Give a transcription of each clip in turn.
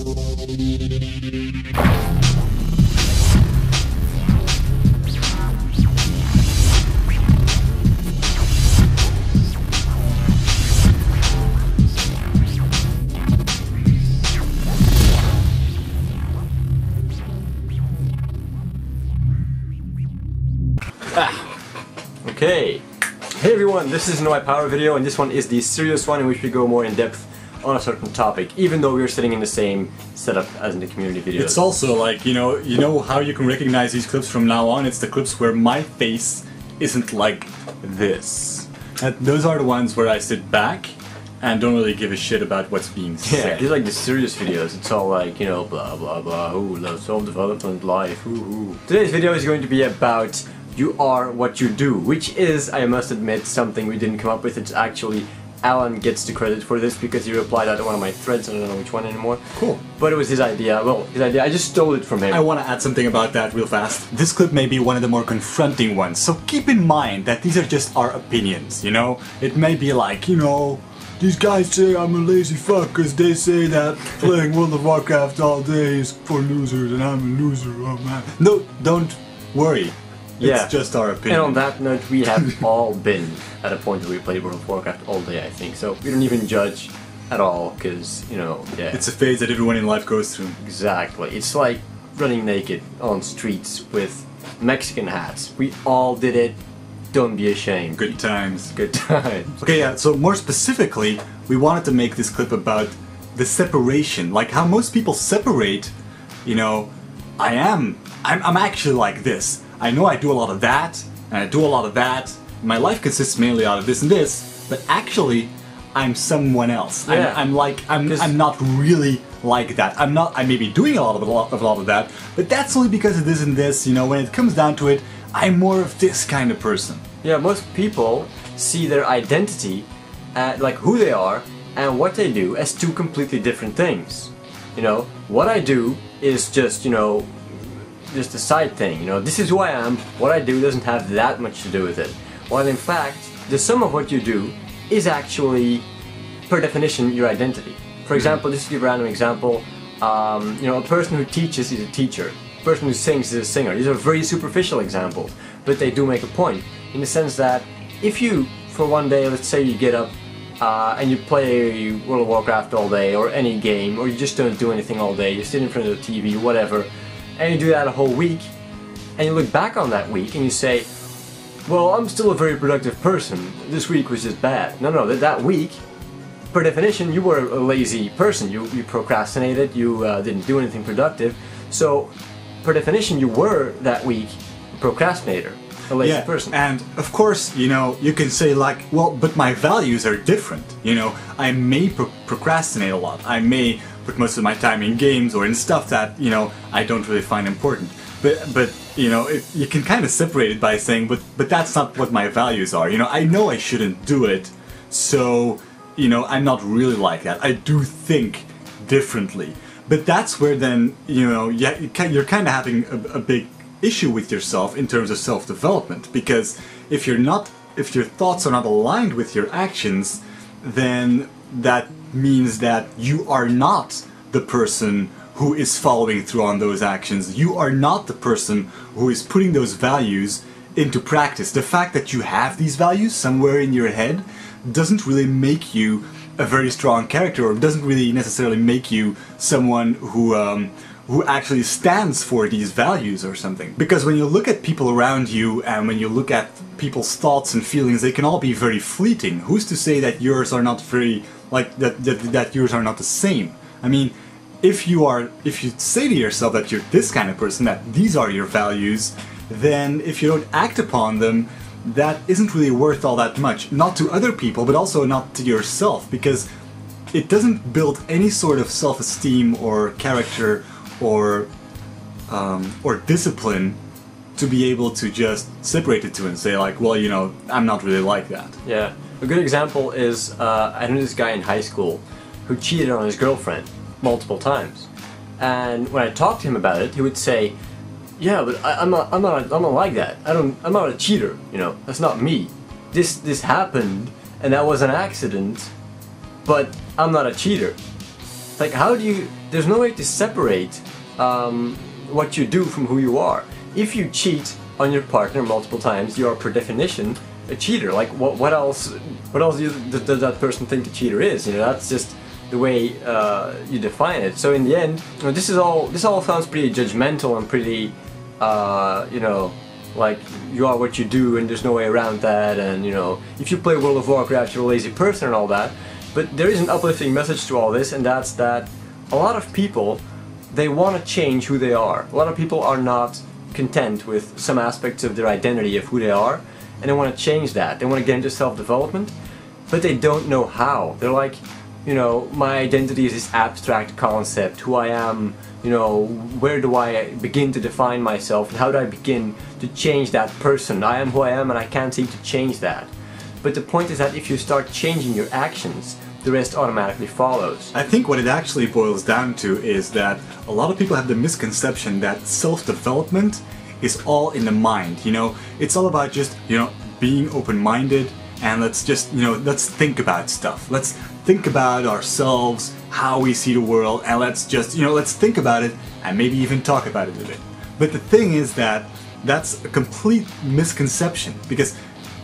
Okay, hey everyone, this is my power video, and this one is the serious one in which we go more in depth on a certain topic, even though we're sitting in the same setup as in the community videos. It's also like, you know how you can recognize these clips from now on? It's the clips where my face isn't like this. Those are the ones where I sit back and don't really give a shit about what's being said. Yeah, these are like the serious videos. It's all like, you know, blah blah blah, ooh, love, self-development, life, ooh, ooh. Today's video is going to be about you are what you do, which is, I must admit, something we didn't come up with. It's actually Alan gets the credit for this because he replied out to one of my threads. I don't know which one anymore. Cool. But it was his idea. Well, his idea. I just stole it from him. I want to add something about that real fast. This clip may be one of the more confronting ones, so keep in mind that these are just our opinions, you know? It may be like, you know, these guys say I'm a lazy fuck because they say that playing World of Warcraft all day is for losers and I'm a loser, oh man. No, don't worry. Yeah. It's just our opinion. And on that note, we have all been at a point where we played World of Warcraft all day, I think. So we don't even judge at all, because, you know, yeah. It's a phase that everyone in life goes through. Exactly. It's like running naked on streets with Mexican hats. We all did it. Don't be ashamed. Good times. Good times. Okay, yeah, so more specifically, we wanted to make this clip about the separation. Like how most people separate, you know, I'm actually like this. I know I do a lot of that, and I do a lot of that. My life consists mainly out of this and this, but actually, I'm someone else. Yeah. I'm not really like that. I may be doing a lot of that, but that's only because of this and this. You know, when it comes down to it, I'm more of this kind of person. Yeah, most people see their identity, like who they are and what they do, as two completely different things. You know, what I do is just, you know, just a side thing, you know, this is who I am, what I do doesn't have that much to do with it. While in fact, the sum of what you do is actually, per definition, your identity. For example, just to give a random example, you know, a person who teaches is a teacher, a person who sings is a singer. These are very superficial examples, but they do make a point, in the sense that if you, for one day, let's say you get up and you play World of Warcraft all day, or any game, or you just don't do anything all day, you sit in front of the TV, whatever, and you do that a whole week, and you look back on that week and you say, well, I'm still a very productive person, this week was just bad. No, that week, per definition, you were a lazy person, you procrastinated, you didn't do anything productive, so per definition you were that week a procrastinator, a lazy person. And of course, you know, you can say like, well, but my values are different, you know, I may procrastinate a lot, I may put most of my time in games or in stuff that, you know, I don't really find important. But you know, you can kind of separate it by saying, but that's not what my values are. You know I shouldn't do it, so, you know, I'm not really like that. I do think differently. But that's where then, you know, you're kind of having a big issue with yourself in terms of self-development, because if your thoughts are not aligned with your actions, then that means that you are not the person who is following through on those actions. You are not the person who is putting those values into practice. The fact that you have these values somewhere in your head doesn't really make you a very strong character, or doesn't really necessarily make you someone who actually stands for these values or something. Because when you look at people around you, and when you look at people's thoughts and feelings, they can all be very fleeting. Who's to say that yours are not very, like, that yours are not the same? I mean, if you say to yourself that you're this kind of person, that these are your values, then if you don't act upon them, that isn't really worth all that much. Not to other people, but also not to yourself, because it doesn't build any sort of self-esteem or character or discipline to be able to just separate the two and say like, well, you know, I'm not really like that. Yeah, a good example is I knew this guy in high school who cheated on his girlfriend multiple times, and when I talked to him about it, he would say, yeah, but I'm not like that. I'm not a cheater, you know, that's not me. This happened and that was an accident, but I'm not a cheater. Like, how do you... There's no way to separate what you do from who you are. If you cheat on your partner multiple times, you are per definition a cheater. Like, what else does that person think a cheater is? You know, that's just the way you define it. So in the end, you know, this all sounds pretty judgmental and pretty, you know, like you are what you do and there's no way around that, and you know, if you play World of Warcraft you're a lazy person and all that. But there is an uplifting message to all this, and that's that a lot of people, they want to change who they are. A lot of people are not content with some aspects of their identity of who they are, and they want to change that. They want to get into self-development, but they don't know how. They're like, you know, my identity is this abstract concept, who I am, you know, where do I begin to define myself, and how do I begin to change that person? I am who I am and I can't seem to change that. But the point is that if you start changing your actions, the rest automatically follows. I think what it actually boils down to is that a lot of people have the misconception that self-development is all in the mind, you know? It's all about just, you know, being open-minded, and let's just, you know, let's think about stuff. Let's think about ourselves, how we see the world, and let's just, you know, let's think about it and maybe even talk about it a bit. But the thing is that that's a complete misconception, because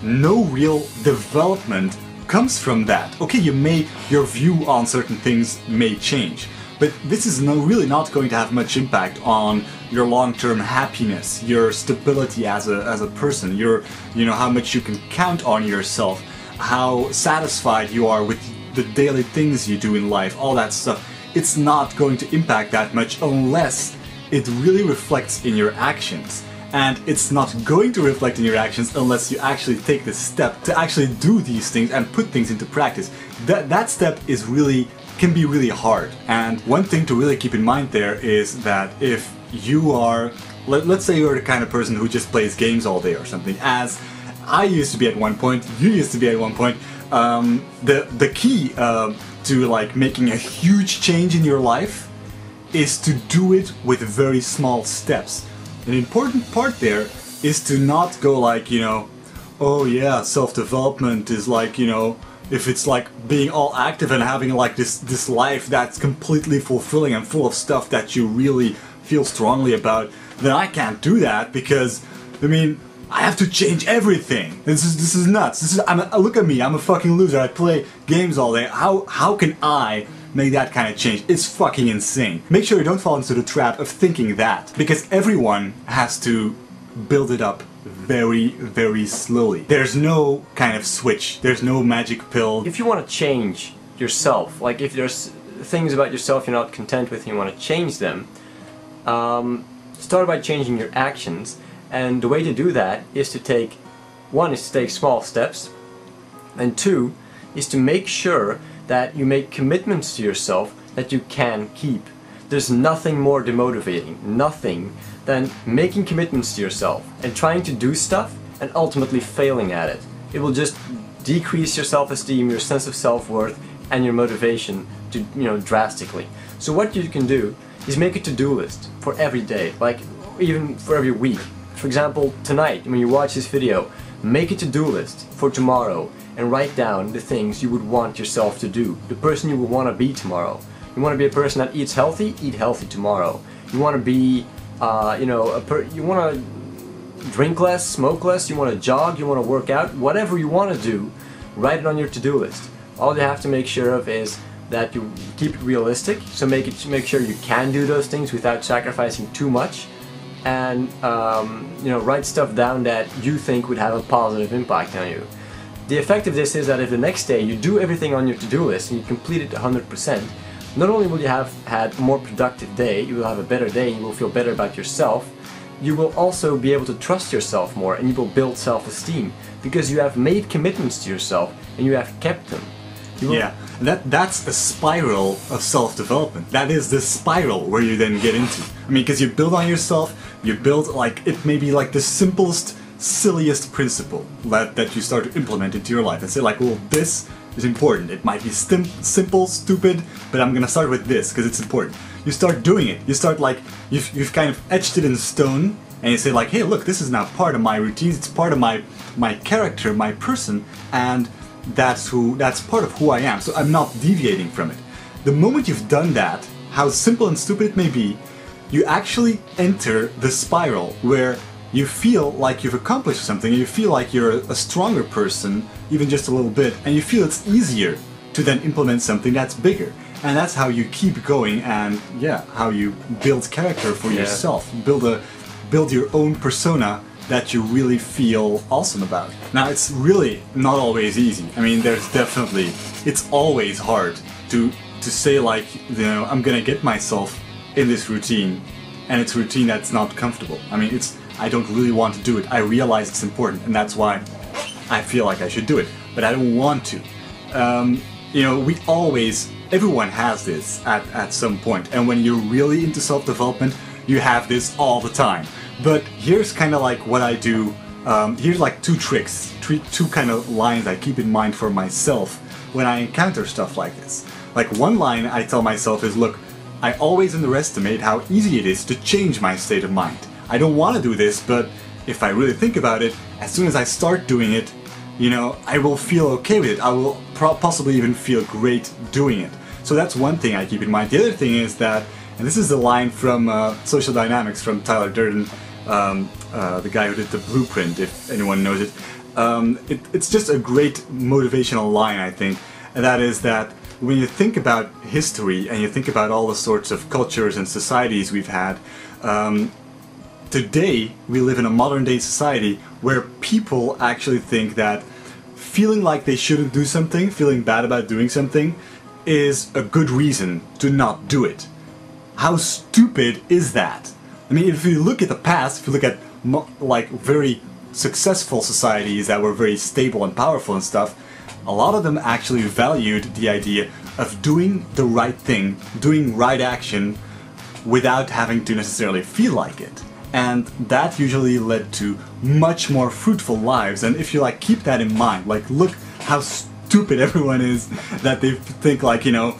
no real development comes from that. Okay, your view on certain things may change, but this is really not going to have much impact on your long-term happiness, your stability as a person, you know, how much you can count on yourself, how satisfied you are with the daily things you do in life, all that stuff. It's not going to impact that much unless it really reflects in your actions. And it's not going to reflect in your actions unless you actually take the step to actually do these things and put things into practice. That step can be really hard. And one thing to really keep in mind there is that if you are, let's say you're the kind of person who just plays games all day or something, as I used to be at one point, you used to be at one point, the key to like making a huge change in your life is to do it with very small steps. An important part there is to not go like, you know, oh yeah, self-development is like, you know, if it's like being all active and having like this life that's completely fulfilling and full of stuff that you really feel strongly about, then I can't do that because, I mean, I have to change everything. This is nuts. Look at me, I'm a fucking loser. I play games all day. How can I make that kind of change? It's fucking insane. Make sure you don't fall into the trap of thinking that, because everyone has to build it up very, very slowly. There's no kind of switch. There's no magic pill. If you want to change yourself, like if there's things about yourself you're not content with and you want to change them, start by changing your actions. And the way to do that is to take, one is to take small steps, and two is to make sure that you make commitments to yourself that you can keep. There's nothing more demotivating, nothing, than making commitments to yourself and trying to do stuff and ultimately failing at it. It will just decrease your self-esteem, your sense of self-worth, and your motivation to, you know, drastically. So what you can do is make a to-do list for every day, like even for every week. For example, tonight, when you watch this video, make a to-do list for tomorrow and write down the things you would want yourself to do, the person you would want to be tomorrow. You want to be a person that eats healthy? Eat healthy tomorrow. You want to be, you know, you want to drink less, smoke less, you want to jog, you want to work out, whatever you want to do, write it on your to-do list. All you have to make sure of is that you keep it realistic, so make sure you can do those things without sacrificing too much, and you know, write stuff down that you think would have a positive impact on you. The effect of this is that if the next day you do everything on your to-do list and you complete it 100%, not only will you have had a more productive day, you will have a better day, you will feel better about yourself, you will also be able to trust yourself more and you will build self-esteem because you have made commitments to yourself and you have kept them. Yeah, that's a spiral of self-development. That is the spiral where you then get into. I mean, because you build on yourself, you build like, it may be like the simplest, silliest principle that you start to implement into your life and say like, well, this is important. It might be simple, stupid, but I'm gonna start with this because it's important. You start doing it. You start like, you've kind of etched it in stone and you say like, hey, look, this is now part of my routines, it's part of my character, my person, and that's part of who I am, so I'm not deviating from it. the moment you've done that, how simple and stupid it may be, you actually enter the spiral where you feel like you've accomplished something, you feel like you're a stronger person, even just a little bit, and you feel it's easier to then implement something that's bigger. And that's how you keep going, and yeah, how you build character for yourself. Build your own persona that you really feel awesome about. Now, it's really not always easy. I mean, it's always hard to say like, you know, I'm gonna get myself in this routine, and it's a routine that's not comfortable. I mean, I don't really want to do it. I realize it's important, and that's why I feel like I should do it, but I don't want to. You know, everyone has this at some point, and when you're really into self-development, you have this all the time. But here's kind of like what I do. Here's like two tricks, two kind of lines I keep in mind for myself when I encounter stuff like this. Like one line I tell myself is, look, I always underestimate how easy it is to change my state of mind. I don't want to do this, but if I really think about it, as soon as I start doing it, you know, I will feel okay with it. I will possibly even feel great doing it. So that's one thing I keep in mind. The other thing is that, and this is the line from Social Dynamics from Tyler Durden, the guy who did The Blueprint, if anyone knows it. It's just a great motivational line, I think, and that is that when you think about history and you think about all the sorts of cultures and societies we've had, today we live in a modern day society where people actually think that feeling like they shouldn't do something, feeling bad about doing something, is a good reason to not do it. How stupid is that? I mean, if you look at the past, if you look at like very successful societies that were very stable and powerful and stuff, a lot of them actually valued the idea of doing the right thing, doing right action, without having to necessarily feel like it. And that usually led to much more fruitful lives. And if you like keep that in mind, like look how stupid everyone is that they think like, you know,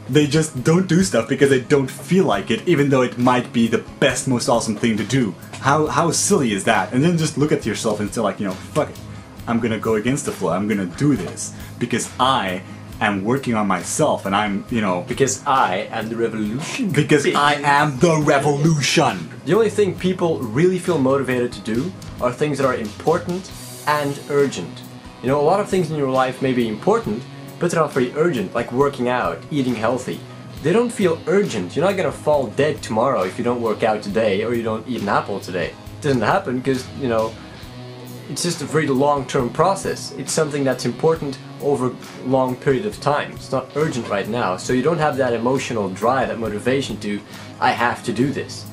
they just don't do stuff because they don't feel like it, even though it might be the best, most awesome thing to do. How silly is that? And then just look at yourself and say like, you know, fuck it. I'm gonna go against the flow. I'm gonna do this because I am working on myself, and I'm, you know... Because I am the revolution. Because I am the revolution! The only thing people really feel motivated to do are things that are important and urgent. You know, a lot of things in your life may be important, but they're not very urgent, like working out, eating healthy. They don't feel urgent. You're not gonna fall dead tomorrow if you don't work out today or you don't eat an apple today. It doesn't happen because, you know, it's just a very long-term process. It's something that's important over a long period of time. It's not urgent right now, so you don't have that emotional drive, that motivation to, I have to do this.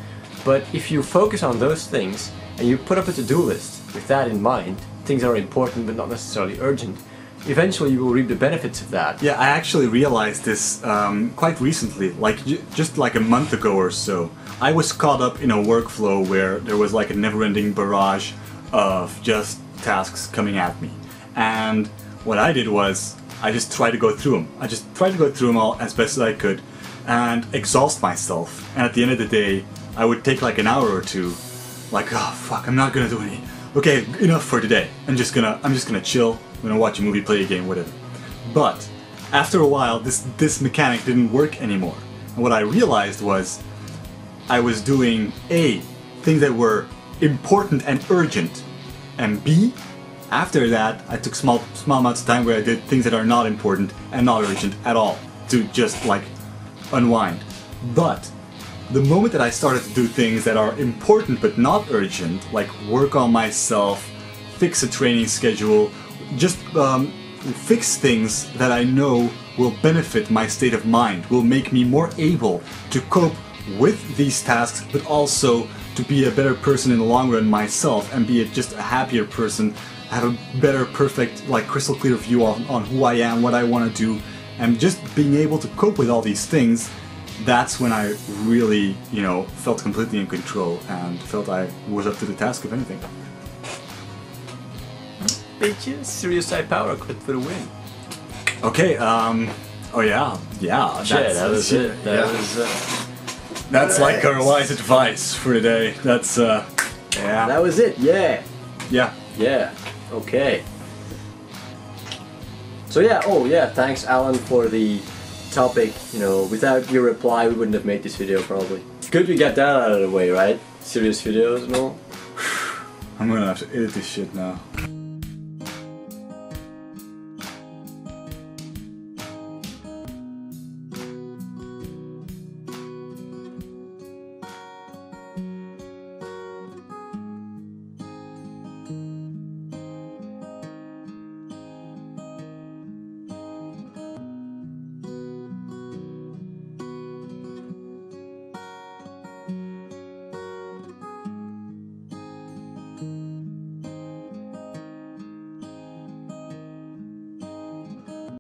But if you focus on those things and you put up a to-do list with that in mind, things that are important but not necessarily urgent, eventually you will reap the benefits of that. Yeah, I actually realized this quite recently, like just like a month ago or so. I was caught up in a workflow where there was like a never-ending barrage of just tasks coming at me. And what I did was, I just tried to go through them. I just tried to go through them all as best as I could and exhaust myself. And at the end of the day, I would take like an hour or two, like, oh fuck, I'm not gonna do any. Okay, enough for today. I'm just gonna chill, I'm gonna watch a movie, play a game, whatever. But after a while, this mechanic didn't work anymore. And what I realized was, I was doing A, things that were important and urgent, and B, after that I took small amounts of time where I did things that are not important and not urgent at all to just like unwind. But the moment that I started to do things that are important but not urgent, like work on myself, fix a training schedule, just fix things that I know will benefit my state of mind, will make me more able to cope with these tasks, but also to be a better person in the long run myself and be just a happier person, have a better, perfect, like crystal clear view on who I am, what I want to do, and just being able to cope with all these things. That's when I really, you know, felt completely in control and felt I was up to the task of anything. Bitches, serious high power, quit for the win. Okay, oh yeah, Shit, that was it. That was that's like our wise advice for today. That's yeah. That was it. Yeah. Yeah. Yeah. Okay. So yeah. Oh yeah. Thanks, Alan, for the topic, you know, without your reply we wouldn't have made this video probably. Good we got that out of the way, right? Serious videos and all. I'm gonna have to edit this shit now.